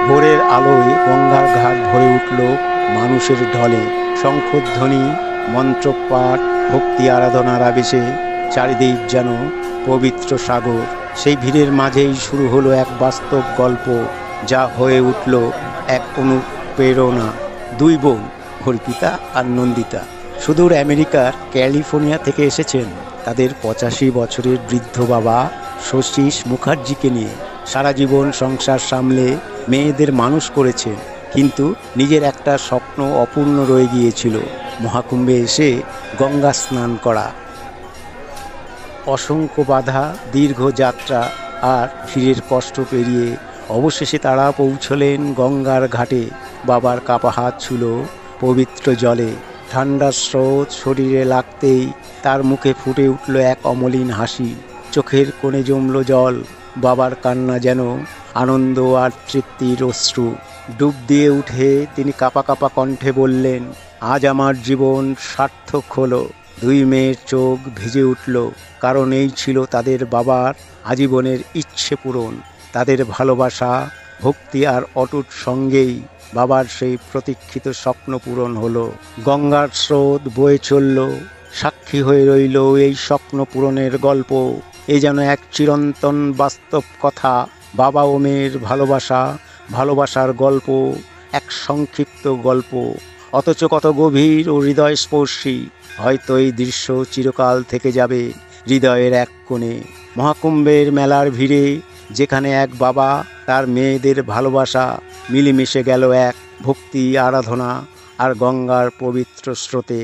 ভোরের আলোয় গঙ্গার ঘাট ভরে উঠল মানুষের ঢলে। শঙ্খধ্বনি, মন্ত্রপাঠ, ভক্তি আরাধনার আবেশে চারিদিক যেন পবিত্র সাগর। সেই ভিড়ের মাঝেই শুরু হলো এক বাস্তব গল্প, যা হয়ে উঠল এক অনুপ্রেরণা। দুই বোন, অর্পিতা আর নন্দিতা, সুদূর আমেরিকার ক্যালিফোর্নিয়া থেকে এসেছেন তাদের 85 বছরের বৃদ্ধ বাবা শশীশ মুখার্জিকে নিয়ে। সারা জীবন সংসার সামলে মেয়েদের মানুষ করেছেন, কিন্তু নিজের একটা স্বপ্ন অপূর্ণ রয়ে গিয়েছিল, মহাকুম্ভে এসে গঙ্গা স্নান করা। অসংখ্য বাধা, দীর্ঘ যাত্রা আর ভিড়ের কষ্ট পেরিয়ে অবশেষে তারা পৌঁছলেন গঙ্গার ঘাটে। বাবার কাপা হাত ছিল পবিত্র জলে। ঠান্ডা স্রোত শরীরে লাগতেই তার মুখে ফুটে উঠল এক অমলিন হাসি। চোখের কোণে জমল জল। বাবার কান্না যেন আনন্দ আর তৃপ্তির অশ্রু। ডুব দিয়ে উঠে তিনি কাপা কাপা কণ্ঠে বললেন, আজ আমার জীবন সার্থক হলো। দুই মেয়ের চোখ ভিজে উঠল, কারণ এই ছিল তাদের বাবার আজীবনের ইচ্ছে পূরণ। তাদের ভালোবাসা, ভক্তি আর অটুট সঙ্গেই বাবার সেই প্রতীক্ষিত স্বপ্ন পূরণ হলো। গঙ্গার স্রোত বয়ে চলল, সাক্ষী হয়ে রইল এই স্বপ্ন পূরণের গল্প। এ যেন এক চিরন্তন বাস্তব কথা। বাবা ও মেয়ের ভালোবাসা, ভালোবাসার গল্প, এক সংক্ষিপ্ত গল্প, অথচ কত গভীর ও হৃদয়স্পর্শী। হয়তো এই দৃশ্য চিরকাল থেকে যাবে হৃদয়ের এক কোণে। মহাকুম্ভের মেলার ভিড়ে যেখানে এক বাবা তার মেয়েদের ভালোবাসা মিলেমিশে গেল এক ভক্তি, আরাধনা আর গঙ্গার পবিত্র স্রোতে।